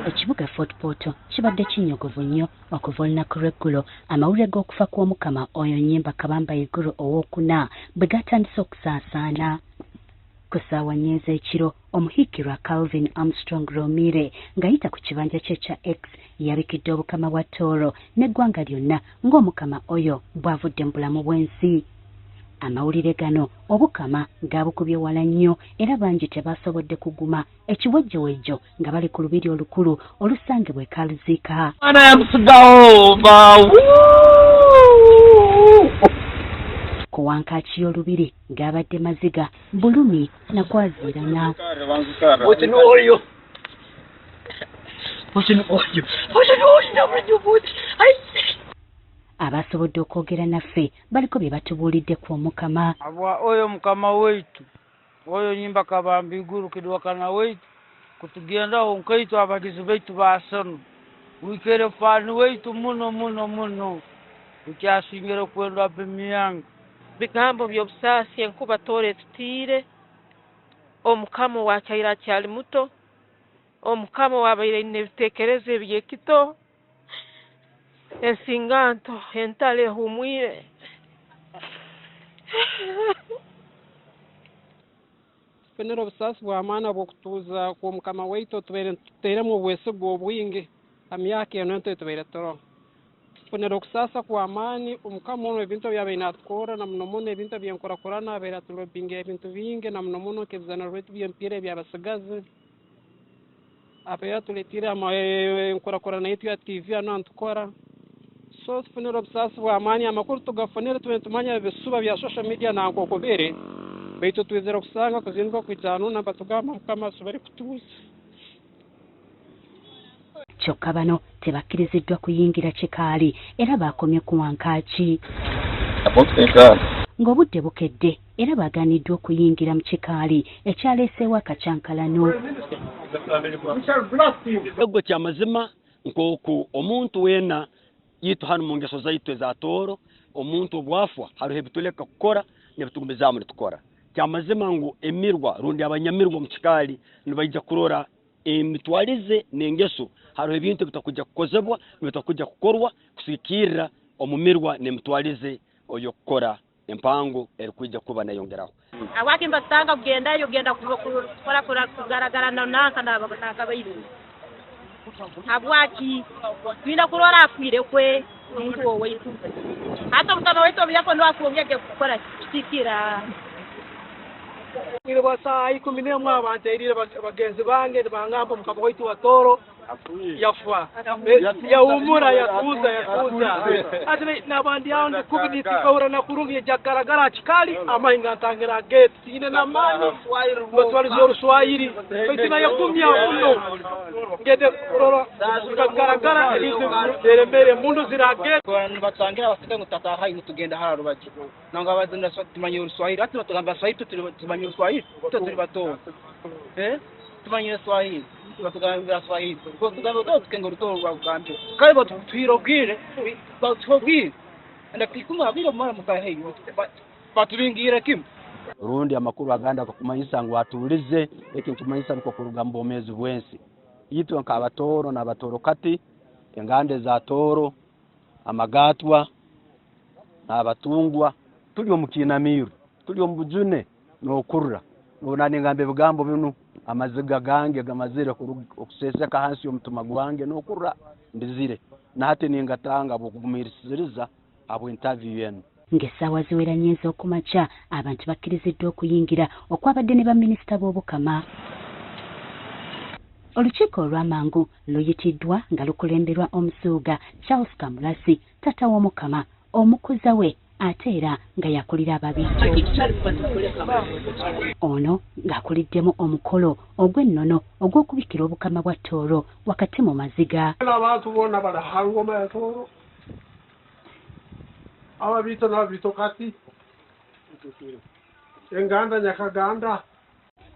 Ekibuga Fort Portal kibadde kinyogovu nnyo okuva olunaku lw'eggulo amawulire g'okufa kw'omukama oyo Nnyimba Kabamba Iguru owookuna bwe gatandise okusaasaana. Ku ssaawa nnya ez'ekiro omuhiikirwa Calvin Armstrong Romire ng'ayita ku kibanja kye kya X yabikidde obukama bwa Tooro n'eggwanga lyonna ng'omukama oyo bw'avudde mu bulamu bw'ensi. Amawulire gano obukama gaabukubye wala nnyo era bangi tebaasobodde kuguma ekiwejjowejjo nga bali ku lubiri olukulu olusangibwa e Kaluziika. Ku wankaaki y'olubiri gaabadde maziga bulumi nakwaziirana. Abasobodde okwogera naffe baliko bye batubuulidde ku omukama. Oyo mukama waitu oyo Nnyimba Kabamba Iguru kidwakana waitu kutugendaho nkaitu abagizi baitu basono wikere fani waitu muno ukyasingira kwenda bimyanga bigambo by'obusaasi enkuba Tooro tutire omukama wakyaira kyali muto omukama wabaire nebitekerezo ebyekito ensinganto entale humwire Fenero obusaasi bw'amaana bw'okutuuza kw'omukama waitu tuteiremu obwesigwa obwingi emyaka eno ento tubeire turo tufunire okusaasa kw'amaani omukama ono ebintu byabaire natukora na muno muno ebintu byenkurakurana abaire atulobinga ebintu bingi na muno muno nk'ebizaniro byaitu by'emipiira eby'abasigazi abaire atuleetiire enkurakurana yaitu ya TV hano ntukora so tufunire obusaasi bw'amaani amakuru tugafunire tube tumanya ebisuba bya social media nankokubere baitu twizire kusanga kuzinduka kwitaano namba tugamba mukama asubire kutuuza. Kyokka bano tebakkiriziddwa kuyingira kikaali era baakomye ku wankaaki ng'obudde bukedde era baagaaniddwa okuyingira mu kikaali ekyaleeseewo akacyankalano. Egwe kyamazima nk'oku omuntu weena yitu hano mu ngeso zaitu eza Tooro omuntu obwafwa hariho ebituleka kukora nebitugumizaamu nitukora. Kyamazima ngu emirwa rundi abanyamirwa mu kikaali nibaija kurora emitwalize n'engeso hariho ebintu bitakujja kukozebwa bitakujja kukorwa kusikiirira omumirwa n'emitwalize oyo kukora empango erikwijja kuba nayongeraho. awakimba tutanga kugendayo genda kukora kugaragara nanka n'akabayizi habwaki twina kurora akwire kwe omuntu owaitu hata mutano waitu byako ndo akuongeke kukora kitikira Ngire basa 11 abantu erire bagenzi bange bangamba mukama waitu wa Tooro yafa yaumura yakuza ati nabandi yao ndikubini tikaura na kurungi jagaragara chikali ama ingatangira gate ine na mani batwali zoro swahili fitina yakumya uno ngede roro jagaragara izo deremere mundu zira gate batangira bafite ngutata hayi tugenda haro baje nanga badunda tumanye Swahili ati batugamba Swahili tumanye Swahili turi bato tumanye Swahili batugamba Swahili ko tugamba to kengo to bagambye kale batwirogire batwogire anda kikuma abiro mara mukahe batubingira kim rundi amakuru aganda kumanyisa ngo atulize kumanyisa nko kurugamba omezi bwensi yitu nk'abatooro n'abatooro kati engande za Tooro amagatwa n'abatungwa tuli omukinamiru tuli omubujune n'okurra nonani ngambe bigambo bino amaziga gange gamazire okuseseka hansi y'omutuma gwange n'okurra mbizire nahate ningatanga bokugumirisiriza abo interview yenu. Ng'essaawa ziwera nnyo ez'okumakya abantu bakkiriziddwa okuyingira okwabadde ne baminisita b'obukama. Olukiiko olw'amangu luyitiddwa nga lukulemberwa omusuuga Charles Kamulasi tata w'omukama omukuza we ate era nga yakulira ababiito. Ono ng'akuliddemu omukolo ogw'ennono ogw'okubikira obukama bwa Tooro wakati mu maziga. Abantu bonna balaha ngoma ya Tooro ababiito n'ababiito kati enganda nyakaganda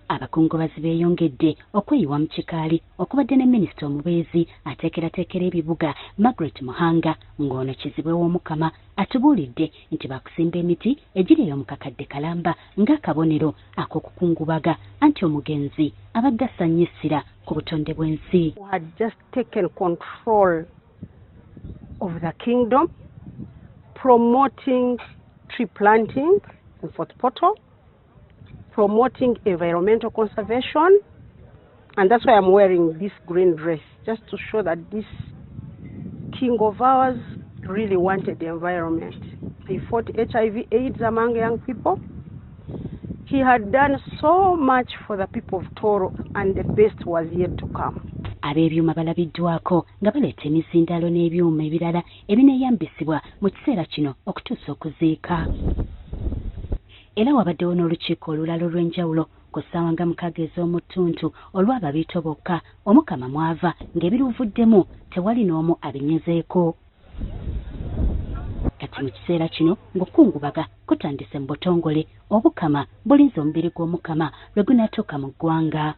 abakungubazi beeyongedde okweyiwa mu kikaali okubadde ne minisita omubeezi ateekerateekera ebibuga Margaret Muhanga ng'ono Kizibwe w'Omukama atubuulidde nti bakusimba emiti egiri eyo mu kakadde kalamba ng'akabonero ak'okukungubaga anti omugenzi abadde asanya essira ku butonde bw'ensi. Had just taken control of the kingdom, promoting tree planting in Fort Portal, promoting environmental conservation, and that's why I'm wearing this green dress, just to show that this king of ours really wanted the environment. He fought HIV/AIDS among young people. He had done so much for the people of Toro, and the best was yet to come. Ab'ebyuma balabiddwako nga baleeta emizindalo n'ebyuma ebirala ebineeyambisibwa mu kiseera kino okutuusa okuziika. Era wabaddewo n'olukiiko olulala olw'enjawulo ku ssaawa nga 6 ez'omutuntu olw'ababiito bokka Omukama mwava ng'ebiruvuddemu tewali n'omu abinyezeeko. Kati mu kiseera kino ng'okungubaga kutandise mu butongole Obukama bulinze omubiri gw'Omukama lwe gunaatuuka mu ggwanga.